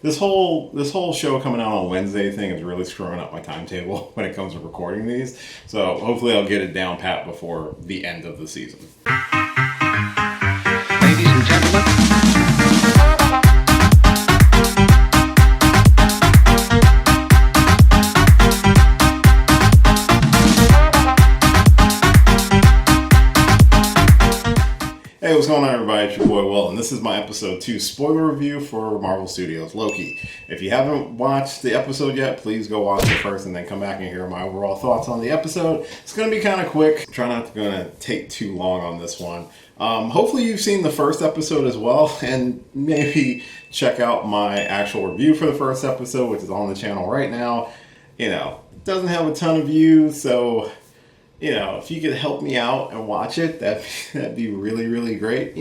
this whole show coming out on Wednesday thing is really screwing up my timetable when it comes to recording these. So hopefully I'll get it down pat before the end of the season. Ladies and gentlemen. Hey, what's going on, everybody? It's your boy Will, and this is my episode 2 spoiler review for Marvel Studios Loki. If you haven't watched the episode yet, please go watch it first and then come back and hear my overall thoughts on the episode. It's going to be kind of quick. Try not to take too long on this one. Hopefully you've seen the first episode as well, and maybe check out my actual review for the first episode, which is on the channel right now. You know, it doesn't have a ton of views, so if you could help me out and watch it, that'd be really, really great.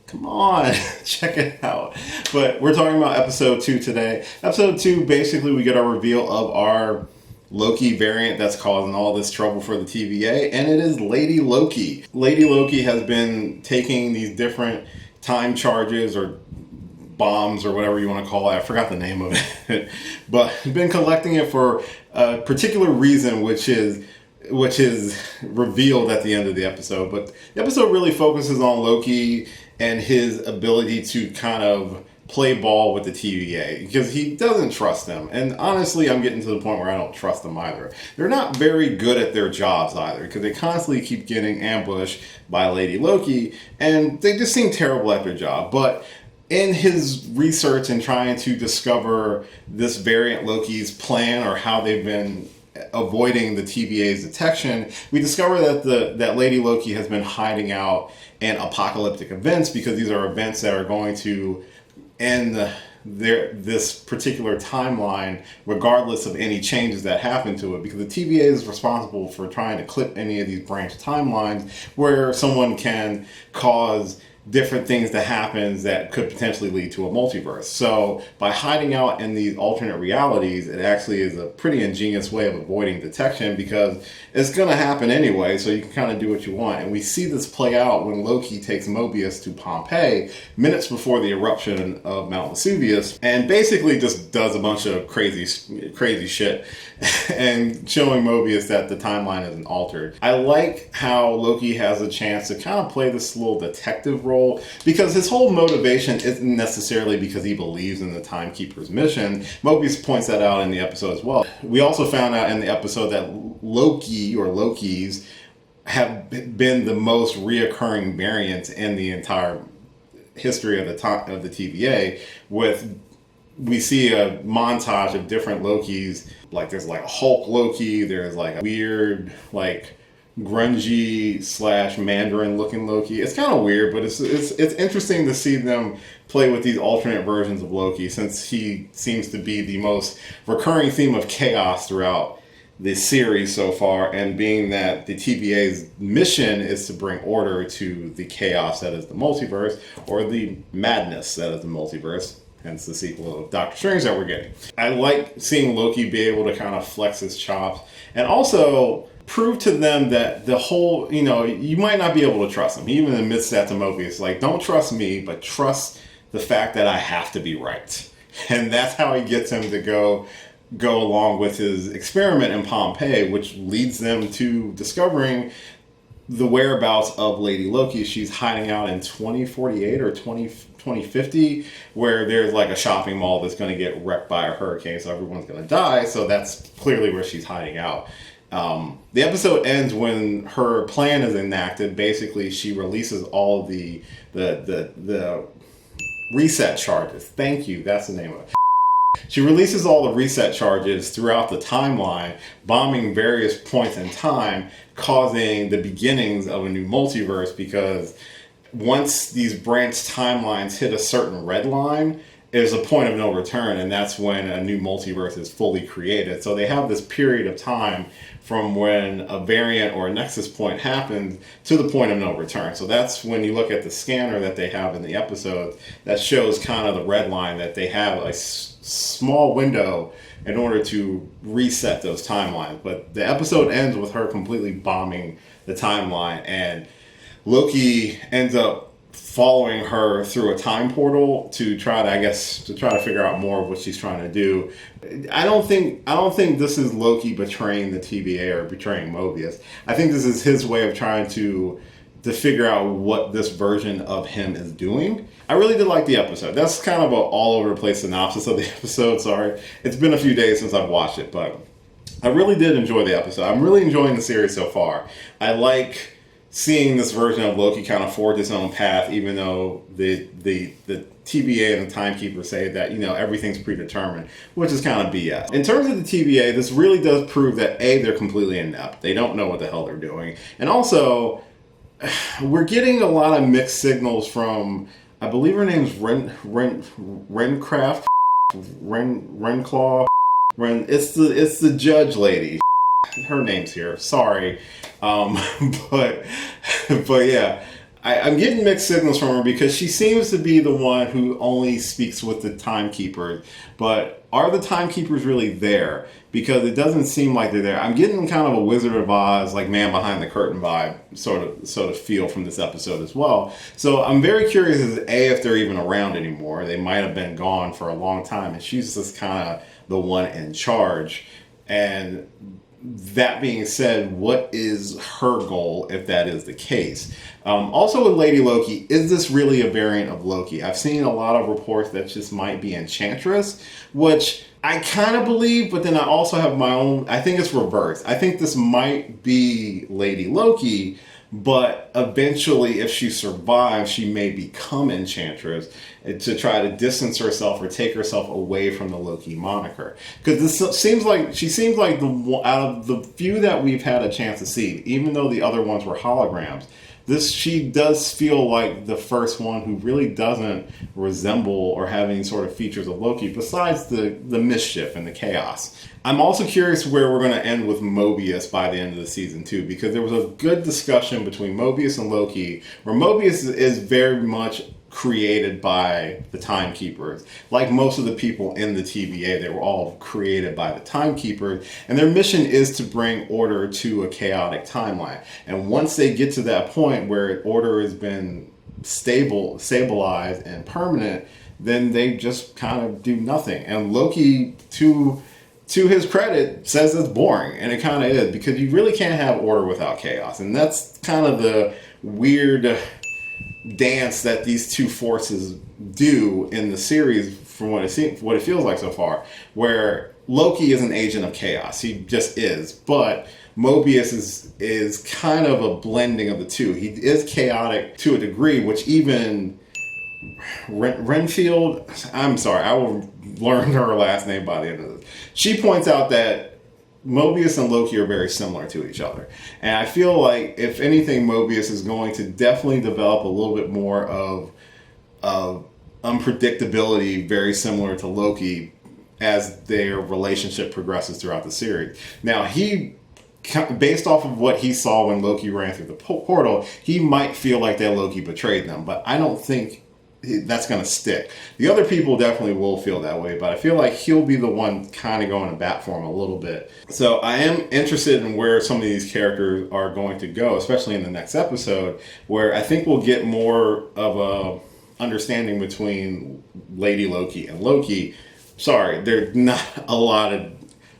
Come on, check it out. But we're talking about episode 2 today. Episode 2, basically, we get our reveal of our Loki variant that's causing all this trouble for the TVA, and it is Lady Loki. Lady Loki has been taking these different time charges or bombs or whatever you want to call it. I forgot the name of it. But been collecting it for a particular reason, which is revealed at the end of the episode. But the episode really focuses on Loki and his ability to kind of play ball with the TVA because he doesn't trust them. And honestly, I'm getting to the point where I don't trust them either. They're not very good at their jobs either because they constantly keep getting ambushed by Lady Loki and they just seem terrible at their job. But in his research and trying to discover this variant Loki's plan or how they've been avoiding the TVA's detection, we discover that Lady Loki has been hiding out in apocalyptic events because these are events that are going to end this particular timeline regardless of any changes that happen to it, because the TVA is responsible for trying to clip any of these branch timelines where someone can cause different things that happens that could potentially lead to a multiverse. So by hiding out in these alternate realities, it actually is a pretty ingenious way of avoiding detection because it's going to happen anyway, so you can kind of do what you want. And we see this play out when Loki takes Mobius to Pompeii minutes before the eruption of Mount Vesuvius and basically just does a bunch of crazy shit and showing Mobius that the timeline isn't altered. I like how Loki has a chance to kind of play this little detective role because his whole motivation isn't necessarily because he believes in the Timekeeper's mission. Mobius points that out in the episode as well. We also found out in the episode that Loki or Lokis have been the most reoccurring variants in the entire history of the TVA. We see a montage of different Lokis. Like there's like a Hulk Loki, there's like a weird like grungy / Mandarin looking Loki. It's kind of weird, but it's interesting to see them play with these alternate versions of Loki, since he seems to be the most recurring theme of chaos throughout the series so far, and being that the TVA's mission is to bring order to the chaos that is the multiverse, or the madness that is the multiverse, hence the sequel of Doctor Strange that we're getting. I like seeing Loki be able to kind of flex his chops and also prove to them that the whole, you might not be able to trust him. He even admits that to Mobius. Like, don't trust me, but trust the fact that I have to be right. And that's how he gets him to go along with his experiment in Pompeii, which leads them to discovering the whereabouts of Lady Loki. She's hiding out in 2048 or 2050, where there's like a shopping mall that's going to get wrecked by a hurricane, so everyone's going to die. So that's clearly where she's hiding out. The episode ends when her plan is enacted. Basically, she releases all the reset charges. Thank you. That's the name of it. She releases all the reset charges throughout the timeline, bombing various points in time, causing the beginnings of a new multiverse, because once these branch timelines hit a certain red line, is a point of no return, and that's when a new multiverse is fully created. So they have this period of time from when a variant or a nexus point happens to the point of no return. So that's when you look at the scanner that they have in the episode that shows kind of the red line, that they have a small window in order to reset those timelines. But the episode ends with her completely bombing the timeline, and Loki ends up following her through a time portal to try to figure out more of what she's trying to do. I don't think this is Loki betraying the TVA or betraying Mobius. I think this is his way of trying to figure out what this version of him is doing. I really did like the episode. That's kind of an all over the place synopsis of the episode. Sorry, it's been a few days since I've watched it, but I really did enjoy the episode. I'm really enjoying the series so far. I like seeing this version of Loki kind of forge its own path, even though the TVA and the Timekeeper say that, everything's predetermined, which is kind of BS. In terms of the TVA, this really does prove that A, they're completely inept. They don't know what the hell they're doing. And also, we're getting a lot of mixed signals from, I believe her name's Rencraft, Renclaw. It's the judge lady. Her name's here. Sorry. But yeah, I'm getting mixed signals from her because she seems to be the one who only speaks with the Timekeepers. But are the Timekeepers really there? Because it doesn't seem like they're there. I'm getting kind of a Wizard of Oz, like man behind the curtain vibe sort of feel from this episode as well. So I'm very curious as A, if they're even around anymore. They might have been gone for a long time, and she's just kind of the one in charge. And that being said, what is her goal if that is the case? Also with Lady Loki, is this really a variant of Loki? I've seen a lot of reports that just might be Enchantress, which I kind of believe, but then I also have my own, I think it's reversed. I think this might be Lady Loki, but eventually if she survives, she may become Enchantress to try to distance herself or take herself away from the Loki moniker. Because this seems like, she seems like out of the few that we've had a chance to see, even though the other ones were holograms, she does feel like the first one who really doesn't resemble or have any sort of features of Loki besides the mischief and the chaos. I'm also curious where we're going to end with Mobius by the end of the season too, because there was a good discussion between Mobius and Loki, where Mobius is very much created by the Timekeepers. Like most of the people in the TVA, they were all created by the Timekeepers, and their mission is to bring order to a chaotic timeline. And once they get to that point where order has been stabilized and permanent, then they just kind of do nothing. And Loki, to his credit, says it's boring, and it kind of is, because you really can't have order without chaos. And that's kind of the weird dance that these two forces do in the series from what it feels like so far, where Loki is an agent of chaos. He just is. But Mobius is kind of a blending of the two. He is chaotic to a degree, which even Renfield, I'm sorry, I will learn her last name by the end of this. She points out that Mobius and Loki are very similar to each other. And I feel like, if anything, Mobius is going to definitely develop a little bit more of unpredictability, very similar to Loki, as their relationship progresses throughout the series. Now, based off of what he saw when Loki ran through the portal, he might feel like that Loki betrayed them, but I don't think that's going to stick. The other people definitely will feel that way, but I feel like he'll be the one kind of going to bat for him a little bit. So I am interested in where some of these characters are going to go, especially in the next episode, where I think we'll get more of a understanding between Lady Loki and Loki. Sorry, there's not a lot of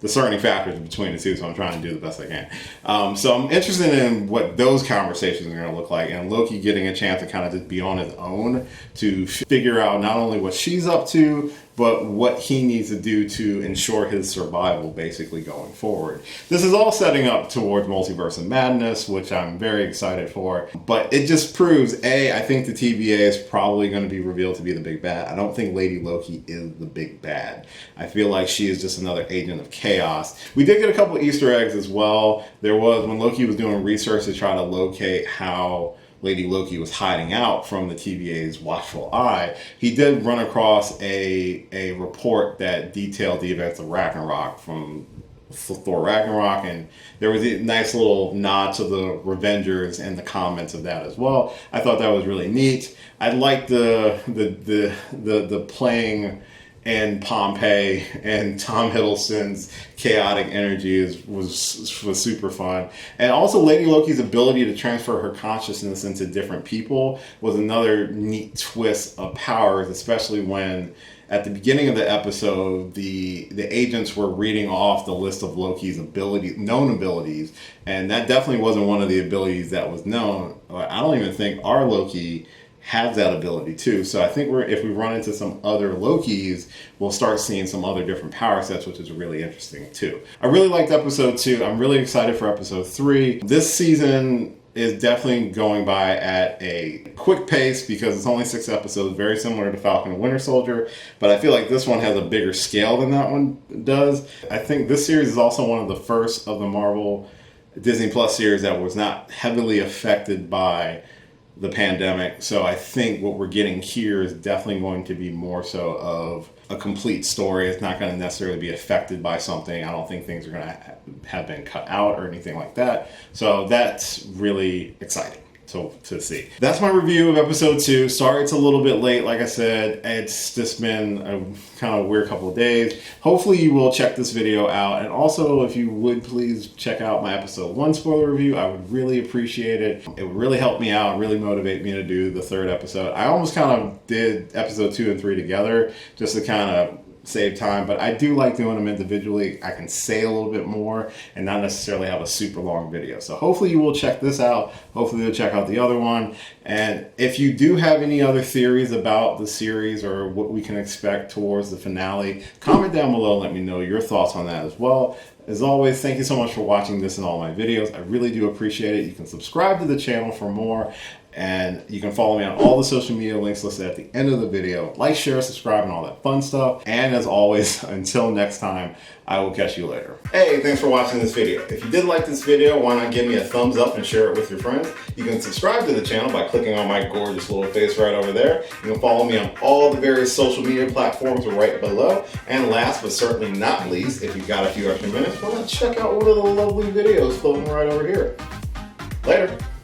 discerning factors between the two, so I'm trying to do the best I can. So I'm interested in what those conversations are going to look like, and Loki getting a chance to kind of just be on his own to figure out not only what she's up to, but what he needs to do to ensure his survival, basically, going forward. This is all setting up towards Multiverse of Madness, which I'm very excited for. But it just proves, A, I think the TVA is probably going to be revealed to be the big bad. I don't think Lady Loki is the big bad. I feel like she is just another agent of chaos. We did get a couple Easter eggs as well. There was, when Loki was doing research to try to locate how Lady Loki was hiding out from the TVA's watchful eye, he did run across a report that detailed the events of Ragnarok from Thor Ragnarok, and there was a nice little nod to the Revengers and the comments of that as well. I thought that was really neat. I liked the playing in Pompeii, and Tom Hiddleston's chaotic energy was super fun. And also Lady Loki's ability to transfer her consciousness into different people was another neat twist of powers, especially when at the beginning of the episode, the agents were reading off the list of Loki's known abilities, and that definitely wasn't one of the abilities that was known. I don't even think our Loki has that ability too. So I think if we run into some other Lokis, we'll start seeing some other different power sets, which is really interesting too. I really liked episode 2. I'm really excited for episode 3. This season is definitely going by at a quick pace because it's only 6 episodes, very similar to Falcon and Winter Soldier, but I feel like this one has a bigger scale than that one does. I think this series is also one of the first of the Marvel Disney Plus series that was not heavily affected by the pandemic. So I think what we're getting here is definitely going to be more so of a complete story. It's not going to necessarily be affected by something. I don't think things are going to have been cut out or anything like that. So that's really exciting to see. That's my review of episode 2. Sorry it's a little bit late. Like I said, it's just been a kind of weird couple of days. Hopefully you will check this video out. And also, if you would please check out my episode 1 spoiler review, I would really appreciate it. It would really help me out, really motivate me to do the 3rd episode. I almost kind of did episode 2 and 3 together just to kind of save time, but I do like doing them individually. I can say a little bit more and not necessarily have a super long video. So hopefully you will check this out. Hopefully you'll check out the other one. And if you do have any other theories about the series or what we can expect towards the finale, comment down below and let me know your thoughts on that as well. As always, thank you so much for watching this and all my videos. I really do appreciate it. You can subscribe to the channel for more, and you can follow me on all the social media links listed at the end of the video. Like, share, subscribe, and all that fun stuff. And as always, until next time, I will catch you later. Hey, thanks for watching this video. If you did like this video, why not give me a thumbs up and share it with your friends? You can subscribe to the channel by clicking on my gorgeous little face right over there. You can follow me on all the various social media platforms right below. And last but certainly not least, if you've got a few extra minutes, why not check out one of the lovely videos floating right over here. Later.